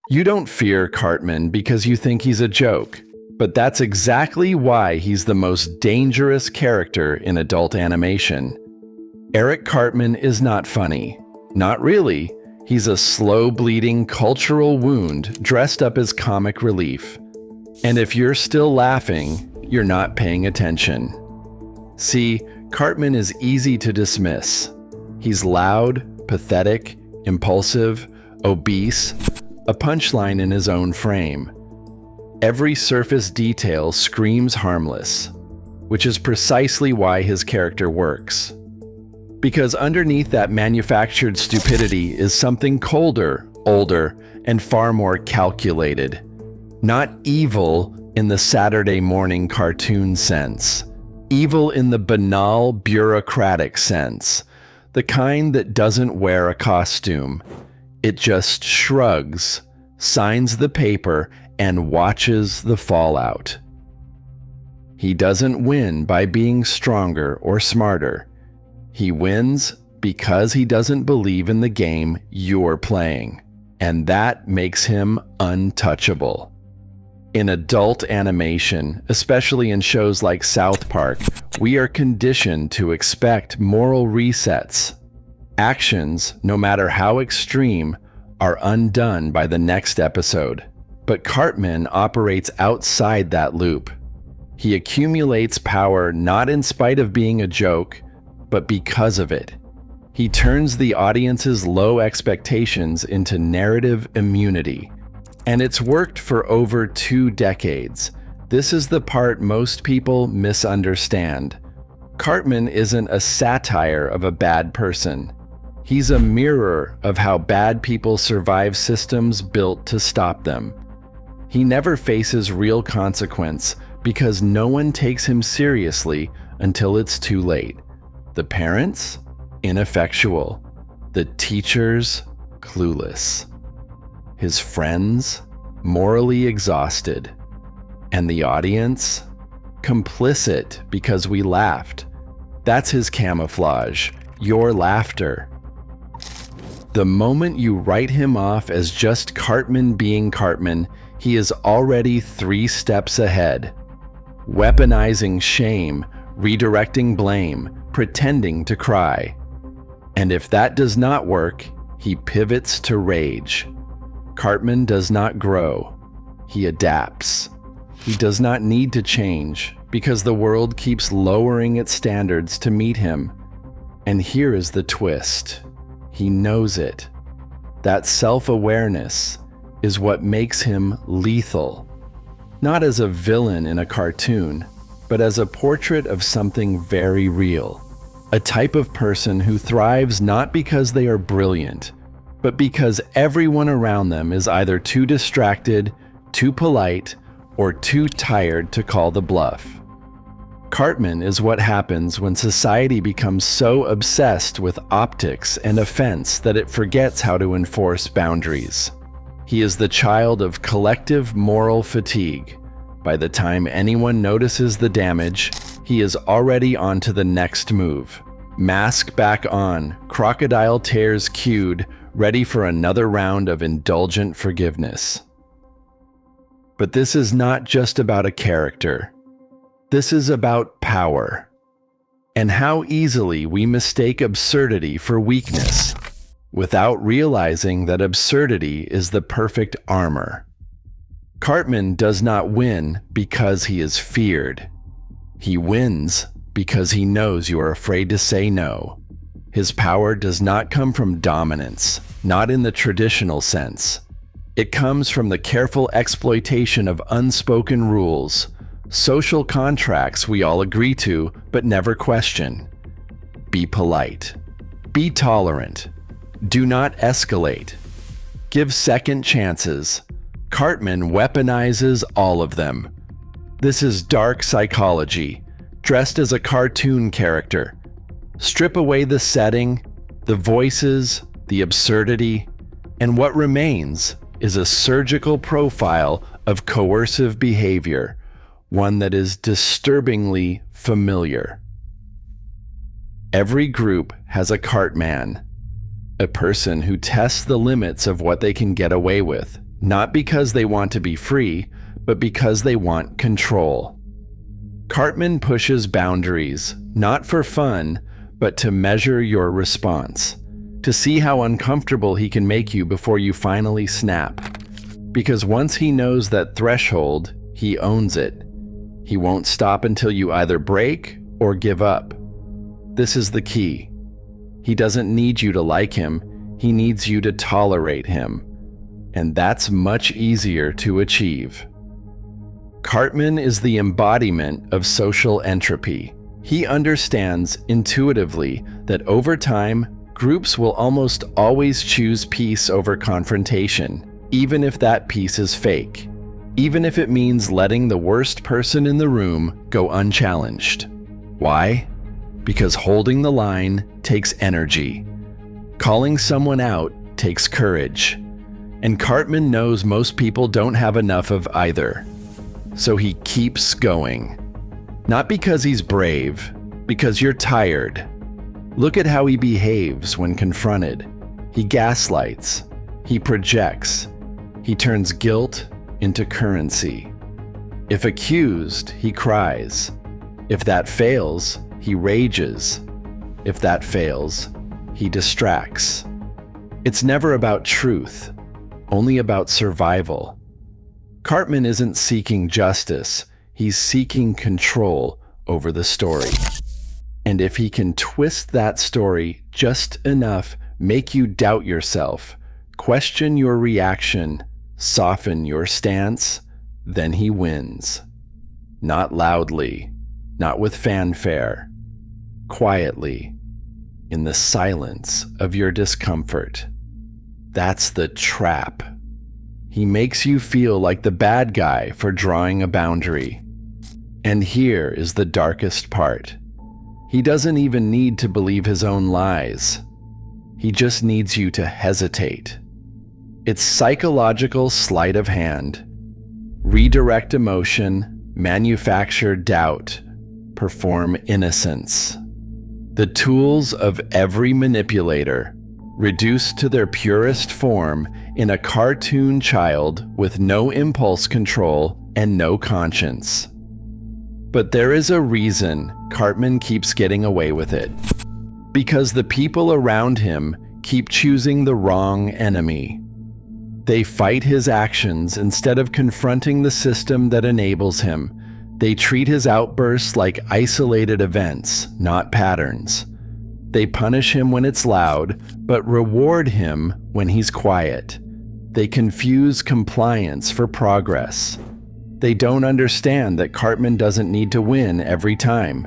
You don't fear Cartman because you think he's a joke, but that's exactly why he's the most dangerous character in adult animation. Eric Cartman is not funny. Not really. He's a slow-bleeding cultural wound dressed up as comic relief. And if you're still laughing, you're not paying attention. See, Cartman is easy to dismiss. He's loud, pathetic, impulsive, obese, a punchline in his own frame. Every surface detail screams harmless, which is precisely why his character works. Because underneath that manufactured stupidity is something colder, older, and far more calculated. Not evil in the Saturday morning cartoon sense. Evil in the banal, bureaucratic sense. The kind that doesn't wear a costume. It just shrugs, signs the paper, and watches the fallout. He doesn't win by being stronger or smarter. He wins because he doesn't believe in the game you're playing, and that makes him untouchable. In adult animation, especially in shows like South Park, we are conditioned to expect moral resets. Actions, no matter how extreme, are undone by the next episode. But Cartman operates outside that loop. He accumulates power not in spite of being a joke, but because of it. He turns the audience's low expectations into narrative immunity. And it's worked for over 2 decades. This is the part most people misunderstand. Cartman isn't a satire of a bad person. He's a mirror of how bad people survive systems built to stop them. He never faces real consequence because no one takes him seriously until it's too late. The parents? Ineffectual. The teachers? Clueless. His friends? Morally exhausted. And the audience? Complicit because we laughed. That's his camouflage. Your laughter. The moment you write him off as just Cartman being Cartman, he is already 3 steps ahead. Weaponizing shame, redirecting blame, pretending to cry. And if that does not work, he pivots to rage. Cartman does not grow. He adapts. He does not need to change because the world keeps lowering its standards to meet him. And here is the twist. He knows it. That self-awareness is what makes him lethal. Not as a villain in a cartoon, but as a portrait of something very real. A type of person who thrives not because they are brilliant, but because everyone around them is either too distracted, too polite, or too tired to call the bluff. Cartman is what happens when society becomes so obsessed with optics and offense that it forgets how to enforce boundaries. He is the child of collective moral fatigue. By the time anyone notices the damage, he is already on to the next move. Mask back on, crocodile tears cued, ready for another round of indulgent forgiveness. But this is not just about a character. This is about power, and how easily we mistake absurdity for weakness, without realizing that absurdity is the perfect armor. Cartman does not win because he is feared. He wins because he knows you are afraid to say no. His power does not come from dominance, not in the traditional sense. It comes from the careful exploitation of unspoken rules, social contracts we all agree to but never question. Be polite. Be tolerant. Do not escalate. Give second chances. Cartman weaponizes all of them. This is dark psychology, dressed as a cartoon character. Strip away the setting, the voices, the absurdity, and what remains is a surgical profile of coercive behavior, one that is disturbingly familiar. Every group has a Cartman, a person who tests the limits of what they can get away with, not because they want to be free, but because they want control. Cartman pushes boundaries, not for fun, but to measure your response, to see how uncomfortable he can make you before you finally snap. Because once he knows that threshold, he owns it. He won't stop until you either break or give up. This is the key. He doesn't need you to like him, he needs you to tolerate him. And that's much easier to achieve. Cartman is the embodiment of social entropy. He understands intuitively that over time, groups will almost always choose peace over confrontation, even if that peace is fake, even if it means letting the worst person in the room go unchallenged. Why? Because holding the line takes energy. Calling someone out takes courage. And Cartman knows most people don't have enough of either. So he keeps going. Not because he's brave, because you're tired. Look at how he behaves when confronted. He gaslights. He projects. He turns guilt into currency. If accused, he cries. If that fails, he rages. If that fails, he distracts. It's never about truth, only about survival. Cartman isn't seeking justice, he's seeking control over the story. And if he can twist that story just enough, make you doubt yourself, question your reaction, soften your stance, then he wins. Not loudly, not with fanfare, quietly, in the silence of your discomfort. That's the trap. He makes you feel like the bad guy for drawing a boundary. And here is the darkest part. He doesn't even need to believe his own lies. He just needs you to hesitate. It's psychological sleight of hand. Redirect emotion, manufacture doubt, perform innocence. The tools of every manipulator, reduced to their purest form in a cartoon child with no impulse control and no conscience. But there is a reason Cartman keeps getting away with it. Because the people around him keep choosing the wrong enemy. They fight his actions instead of confronting the system that enables him. They treat his outbursts like isolated events, not patterns. They punish him when it's loud, but reward him when he's quiet. They confuse compliance for progress. They don't understand that Cartman doesn't need to win every time.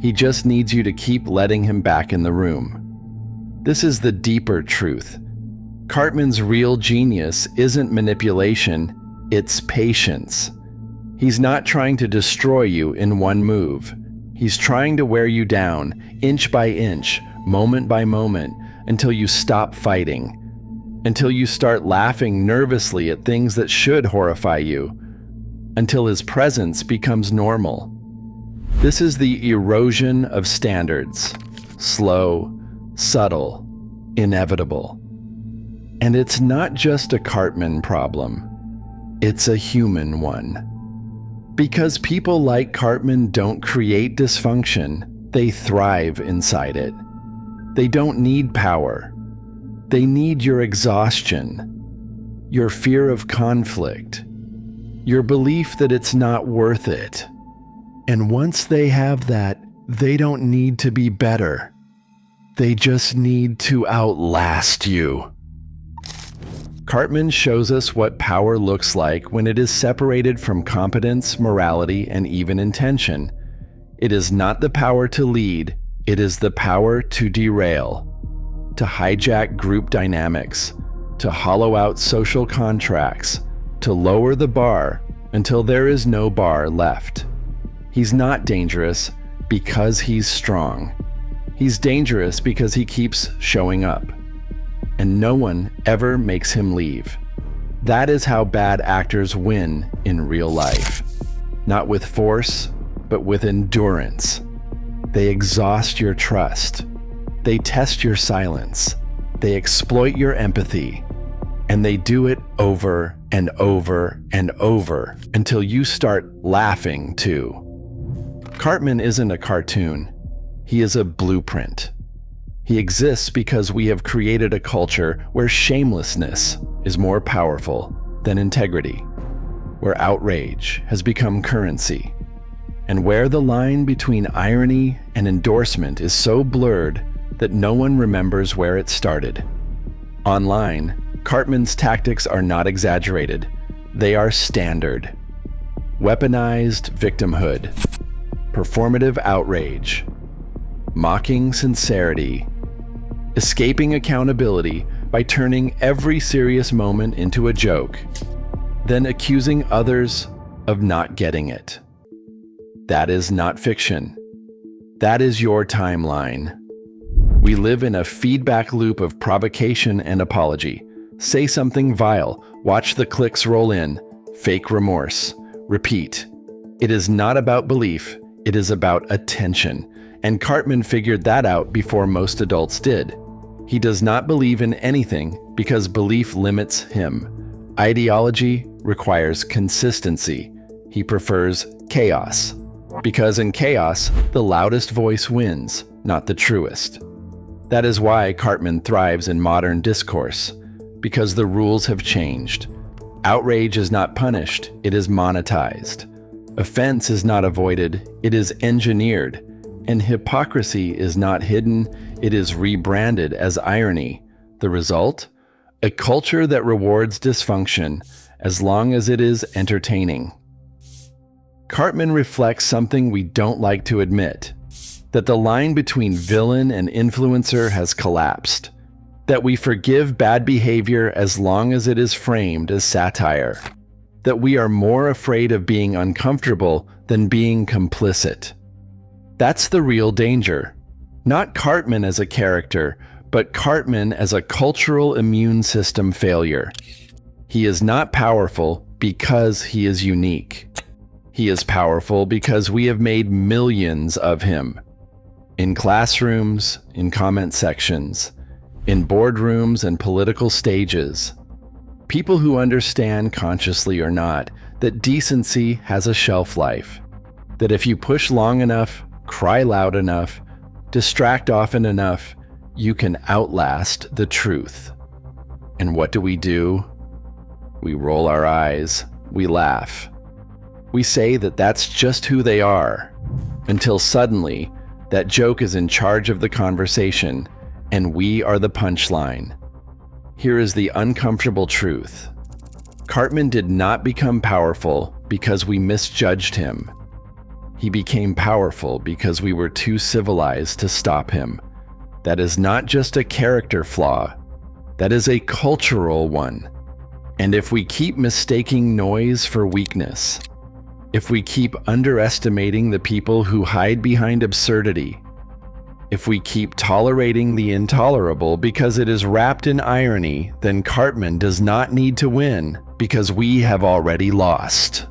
He just needs you to keep letting him back in the room. This is the deeper truth. Cartman's real genius isn't manipulation, it's patience. He's not trying to destroy you in one move. He's trying to wear you down, inch by inch, moment by moment, until you stop fighting. Until you start laughing nervously at things that should horrify you. Until his presence becomes normal. This is the erosion of standards. Slow, subtle, inevitable. And it's not just a Cartman problem. It's a human one. Because people like Cartman don't create dysfunction, they thrive inside it. They don't need power. They need your exhaustion, your fear of conflict, your belief that it's not worth it. And once they have that, they don't need to be better. They just need to outlast you. Cartman shows us what power looks like when it is separated from competence, morality, and even intention. It is not the power to lead, it is the power to derail, to hijack group dynamics, to hollow out social contracts, to lower the bar until there is no bar left. He's not dangerous because he's strong. He's dangerous because he keeps showing up. And no one ever makes him leave. That is how bad actors win in real life. Not with force, but with endurance. They exhaust your trust. They test your silence. They exploit your empathy. And they do it over and over and over until you start laughing too. Cartman isn't a cartoon. He is a blueprint. He exists because we have created a culture where shamelessness is more powerful than integrity, where outrage has become currency, and where the line between irony and endorsement is so blurred that no one remembers where it started. Online, Cartman's tactics are not exaggerated. They are standard. Weaponized victimhood, performative outrage, mocking sincerity, escaping accountability by turning every serious moment into a joke, then accusing others of not getting it. That is not fiction. That is your timeline. We live in a feedback loop of provocation and apology. Say something vile, watch the clicks roll in, fake remorse, repeat. It is not about belief, it is about attention. And Cartman figured that out before most adults did. He does not believe in anything because belief limits him. Ideology requires consistency. He prefers chaos. Because in chaos, the loudest voice wins, not the truest. That is why Cartman thrives in modern discourse, because the rules have changed. Outrage is not punished, it is monetized. Offense is not avoided, it is engineered. And hypocrisy is not hidden, it is rebranded as irony. The result? A culture that rewards dysfunction as long as it is entertaining. Cartman reflects something we don't like to admit, that the line between villain and influencer has collapsed, that we forgive bad behavior as long as it is framed as satire, that we are more afraid of being uncomfortable than being complicit. That's the real danger. Not Cartman as a character, but Cartman as a cultural immune system failure. He is not powerful because he is unique. He is powerful because we have made millions of him. In classrooms, in comment sections, in boardrooms and political stages. People who understand, consciously or not, that decency has a shelf life. That if you push long enough, cry loud enough, distract often enough, you can outlast the truth. And what do? We roll our eyes, we laugh. We say that that's just who they are, until suddenly, that joke is in charge of the conversation, and we are the punchline. Here is the uncomfortable truth. Cartman did not become powerful because we misjudged him. He became powerful because we were too civilized to stop him. That is not just a character flaw. That is a cultural one. And if we keep mistaking noise for weakness, if we keep underestimating the people who hide behind absurdity, if we keep tolerating the intolerable because it is wrapped in irony, then Cartman does not need to win because we have already lost.